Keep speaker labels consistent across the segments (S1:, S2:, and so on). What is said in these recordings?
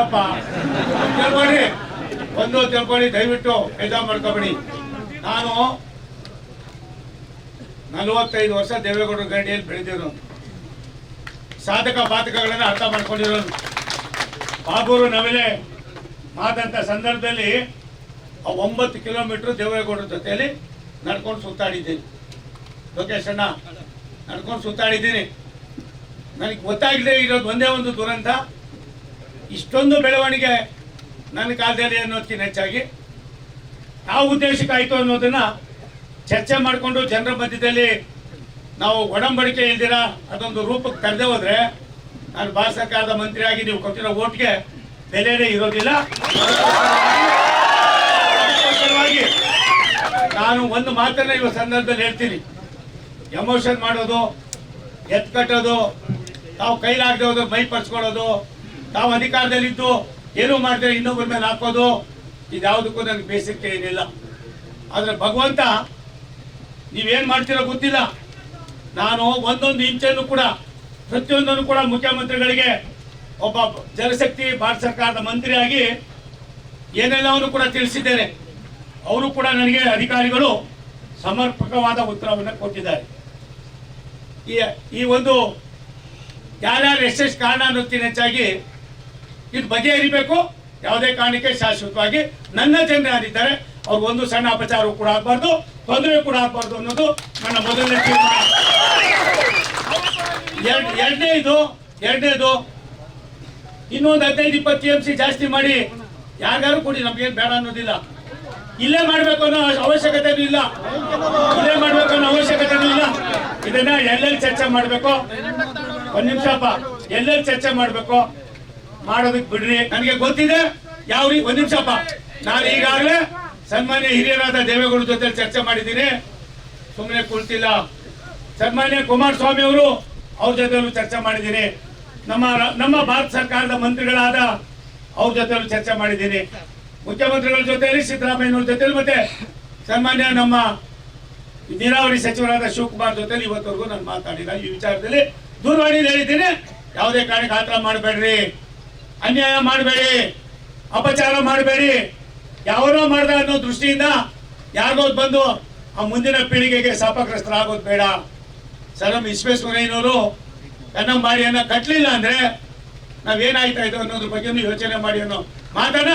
S1: ಕೇಳಪ್ಪ, ತಿಳ್ಕೊಳ್ಳಿ, ಒಂದು ತಿಳ್ಕೊಳ್ಳಿ, ದಯವಿಟ್ಟು ಬೇಜಾರು ಮಾಡ್ಕೊಬೇಡಿ. ನಾನು 45 ವರ್ಷ ದೇವೇಗೌಡರ ಗಂಡಿಯಲ್ಲಿ ಬೆಳೆದಿರೋನು, ಸಾಧಕ ಬಾಧಕಗಳನ್ನು ಅರ್ಥ ಮಾಡ್ಕೊಂಡಿರೋನು. ಬಾಬೂರು ನವಿಲೆ ಮಾದಂತ ಸಂದರ್ಭದಲ್ಲಿ 9 ಕಿಲೋಮೀಟರ್ ದೇವೇಗೌಡರ ಜೊತೆಯಲ್ಲಿ ನಡ್ಕೊಂಡು ಸುತ್ತಾಡಿದ್ದೀನಿ. ಲೋಕೇಶ್ ಅಣ್ಣ, ನಡ್ಕೊಂಡು ಸುತ್ತಾಡಿದ್ದೀನಿ. ನನಗೆ ಗೊತ್ತಾಗದೆ ಇರೋದು ಒಂದೇ ಒಂದು ದುರಂತ, ಇಷ್ಟೊಂದು ಬೆಳವಣಿಗೆ ನನ್ನ ಕಾಲದಲ್ಲಿ ಅನ್ನೋದಕ್ಕಿಂತ ಹೆಚ್ಚಾಗಿ ಯಾವ ಉದ್ದೇಶಕ್ಕಾಯಿತು ಅನ್ನೋದನ್ನ ಚರ್ಚೆ ಮಾಡಿಕೊಂಡು ಜನರ ಮಧ್ಯದಲ್ಲಿ ನಾವು ಒಡಂಬಡಿಕೆ ಇಲ್ದಿರ ಅದೊಂದು ರೂಪಕ್ಕೆ ತರದೆ ಹೋದ್ರೆ ನಾನು ಭಾರತ ಸರ್ಕಾರದ ಮಂತ್ರಿಯಾಗಿ ನೀವು ಕೊಟ್ಟಿರೋ ಓಟ್ಗೆ ಬೆಲೆನೇ ಇರೋದಿಲ್ಲ. ನಾನು ಒಂದು ಮಾತನ್ನ ಇವ ಸಂದರ್ಭದಲ್ಲಿ ಹೇಳ್ತೀನಿ, ಎಮೋಷನ್ ಮಾಡೋದು, ಎತ್ ಕಟ್ಟೋದು, ತಾವು ಕೈಲಾಗದೆ ಹೋದ್ರೆ ಮೈ ಪರ್ಸ್ಕೊಳ್ಳೋದು, ತಾವು ಅಧಿಕಾರದಲ್ಲಿದ್ದು ಏನೂ ಮಾಡಿದ್ರೆ ಇನ್ನೊಬ್ಬರ ಮೇಲೆ ಹಾಕೋದು, ಇದ್ಯಾವುದಕ್ಕೂ ನನಗೆ ಬೇಸಿಕ್ ಏನಿಲ್ಲ. ಆದರೆ ಭಗವಂತ ನೀವೇನು ಮಾಡ್ತೀರೋ ಗೊತ್ತಿಲ್ಲ. ನಾನು ಒಂದೊಂದು ಇಂಚನ್ನು ಕೂಡ ಪ್ರತಿಯೊಂದನ್ನು ಕೂಡ ಮುಖ್ಯಮಂತ್ರಿಗಳಿಗೆ ಒಬ್ಬ ಜನಶಕ್ತಿ ಭಾರತ ಸರ್ಕಾರದ ಮಂತ್ರಿಯಾಗಿ ಏನೆಲ್ಲವನ್ನು ಕೂಡ ತಿಳಿಸಿದ್ದೇನೆ. ಅವರು ಕೂಡ ನನಗೆ ಅಧಿಕಾರಿಗಳು ಸಮರ್ಪಕವಾದ ಉತ್ತರವನ್ನು ಕೊಟ್ಟಿದ್ದಾರೆ. ಈ ಒಂದು ಯಾರ್ಯಾರು ಎಷ್ಟೆಷ್ಟು ಕಾರಣ ಅನ್ನೋದಕ್ಕಿಂತ ಹೆಚ್ಚಾಗಿ ಇದು ಬಗೆಹರಿಬೇಕು. ಯಾವುದೇ ಕಾರಣಕ್ಕೆ ಶಾಶ್ವತವಾಗಿ ನನ್ನ ಜನರೇ ಆಗಿದ್ದಾರೆ, ಅವ್ರು ಒಂದು ಸಣ್ಣ ಅಪಚಾರವೂ ಕೂಡ ಆಗಬಾರ್ದು, ತೊಂದರೆ ಕೂಡ ಆಗಬಾರ್ದು ಅನ್ನೋದು ನನ್ನ ಮೊದಲನೇ ತೀರ್ಮಾನ. ಎರಡನೇದು ಇನ್ನೊಂದು 15-20 TMC ಜಾಸ್ತಿ ಮಾಡಿ ಯಾರ್ಯಾರು ಕೊಡಿ, ನಮ್ಗೇನು ಬೇಡ ಅನ್ನೋದಿಲ್ಲ. ಇಲ್ಲೇ ಮಾಡ್ಬೇಕು ಅನ್ನೋ ಅವಶ್ಯಕತೆನೂ ಇಲ್ಲ, ಇದನ್ನ ಎಲ್ಲೆಲ್ಲಿ ಚರ್ಚೆ ಮಾಡ್ಬೇಕು, ಒಂದ್ ನಿಮಿಷಪ್ಪ, ಎಲ್ಲೆಲ್ಲಿ ಚರ್ಚೆ ಮಾಡ್ಬೇಕು ಮಾಡೋದಕ್ಕೆ ಬಿಡ್ರಿ. ನನಗೆ ಗೊತ್ತಿದೆ ಯಾವ ಒಂದ್ ನಿಮಿಷಪ್ಪ, ನಾನು ಈಗಾಗಲೇ ಸನ್ಮಾನ್ಯ ಹಿರಿಯರಾದ ದೇವೇಗೌಡರ ಜೊತೆ ಚರ್ಚೆ ಮಾಡಿದ್ದೀನಿ, ಸುಮ್ಮನೆ ಕುಳಿತಿಲ್ಲ. ಸನ್ಮಾನ್ಯ ಕುಮಾರಸ್ವಾಮಿ ಅವರು ಅವ್ರ ಜೊತೆಲೂ ಚರ್ಚೆ ಮಾಡಿದ್ದೀನಿ. ನಮ್ಮ ಭಾರತ ಸರ್ಕಾರದ ಮಂತ್ರಿಗಳಾದ ಅವ್ರ ಜೊತೆಲೂ ಚರ್ಚೆ ಮಾಡಿದ್ದೀನಿ. ಮುಖ್ಯಮಂತ್ರಿಗಳ ಜೊತೆಯಲ್ಲಿ ಸಿದ್ದರಾಮಯ್ಯನವ್ರ ಜೊತೆಲಿ ಮತ್ತೆ ಸನ್ಮಾನ್ಯ ನಮ್ಮ ನೀರಾವರಿ ಸಚಿವರಾದ ಶಿವಕುಮಾರ್ ಜೊತೆಲಿ ಇವತ್ತವರೆಗೂ ನಾನು ಮಾತಾಡಿಲ್ಲ. ಈ ವಿಚಾರದಲ್ಲಿ ದೂರವಾಣಿಯಲ್ಲಿ ಹೇಳಿದ್ದೀನಿ, ಯಾವುದೇ ಕಾರಣಕ್ಕೆ ಆತರ ಮಾಡಬೇಡ್ರಿ, ಅನ್ಯಾಯ ಮಾಡಬೇಡಿ, ಅಪಚಾರ ಮಾಡಬೇಡಿ, ಯಾವನೋ ಮಾಡ್ದ ಅನ್ನೋ ದೃಷ್ಟಿಯಿಂದ ಯಾರಿಗೋ ಬಂದು ಆ ಮುಂದಿನ ಪೀಳಿಗೆಗೆ ಶಾಪಗ್ರಸ್ತರಾಗೋದು ಬೇಡ. ಸರ್ ವಿಶ್ವೇಶ್ವರಯ್ಯನವರು ಕನ್ನಂಬಾಡಿಯನ್ನ ಕಟ್ಟಲಿಲ್ಲ ಅಂದ್ರೆ ನಾವೇನಾಯ್ತಾ ಇದ್ದೋ ಅನ್ನೋದ್ರ ಬಗ್ಗೆ ಯೋಚನೆ ಮಾಡಿ ಅನ್ನೋ ಮಾತನ್ನ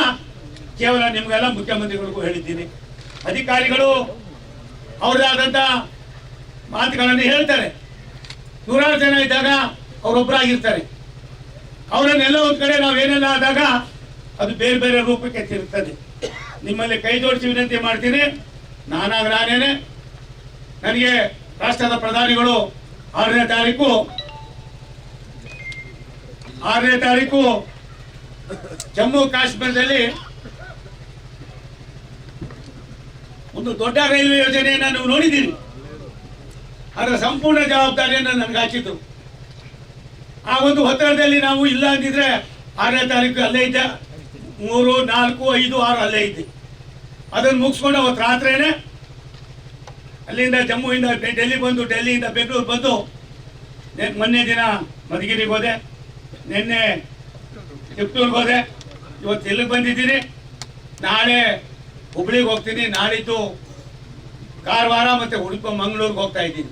S1: ಕೇವಲ ನಿಮ್ಗೆಲ್ಲ ಮುಖ್ಯಮಂತ್ರಿಗಳಿಗೂ ಹೇಳಿದ್ದೀನಿ. ಅಧಿಕಾರಿಗಳು ಅವ್ರದ್ದಾದಂಥ ಮಾತುಗಳನ್ನು ಹೇಳ್ತಾರೆ. 100 ಜನ ಇದ್ದಾಗ ಅವರೊಬ್ಬರಾಗಿರ್ತಾರೆ. ಅವರನ್ನೆಲ್ಲ ಒಂದ್ ಕಡೆ ನಾವೇನೆಲ್ಲ ಆದಾಗ ಅದು ಬೇರೆ ಬೇರೆ ರೂಪಕ್ಕೆ ತಿರುಗ್ತದೆ. ನಿಮ್ಮಲ್ಲಿ ಕೈ ಜೋಡಿಸಿ ವಿನಂತಿ ಮಾಡ್ತೀನಿ, ನಾನೇನೆ ನನಗೆ ರಾಷ್ಟ್ರದ ಪ್ರಧಾನಿಗಳು 6ನೇ ತಾರೀಕು ಜಮ್ಮು ಕಾಶ್ಮೀರದಲ್ಲಿ ಒಂದು ದೊಡ್ಡ ರೈಲ್ವೆ ಯೋಜನೆಯನ್ನು ನೀವು ನೋಡಿದ್ದೀರಿ. ಅದರ ಸಂಪೂರ್ಣ ಜವಾಬ್ದಾರಿಯನ್ನು ನನಗೆ ಹಾಕಿದ್ರು. ಆ ಒಂದು ಒತ್ತಡದಲ್ಲಿ ನಾವು ಇಲ್ಲ ಅಂದಿದ್ರೆ 6ನೇ ತಾರೀಕು ಅಲ್ಲೇ ಇದ್ದೆ, 3, 4, 5, 6 ಅಲ್ಲೇ ಇದ್ದೆ. ಅದನ್ನು ಮುಗಿಸ್ಕೊಂಡು ಅವತ್ತು ರಾತ್ರಿನೇ ಅಲ್ಲಿಂದ ಜಮ್ಮುವಿಂದ ಡೆಲ್ಲಿ ಬಂದು, ಡೆಲ್ಲಿಯಿಂದ ಬೆಂಗಳೂರು ಬಂದು ಮೊನ್ನೆ ದಿನ ಮಧುಗಿರಿಗೆ ಹೋದೆ, ನಿನ್ನೆ ತಿಪ್ಟೂರ್ಗೆ ಹೋದೆ, ಇವತ್ತು ಎಲ್ಲಿಗೆ ಬಂದಿದ್ದೀನಿ. ನಾಳೆ ಹುಬ್ಳಿಗೆ ಹೋಗ್ತೀನಿ, ನಾಳಿದ್ದು ಕಾರವಾರ ಮತ್ತೆ ಉಡುಪಿ ಮಂಗಳೂರಿಗೆ ಹೋಗ್ತಾ ಇದ್ದೀನಿ.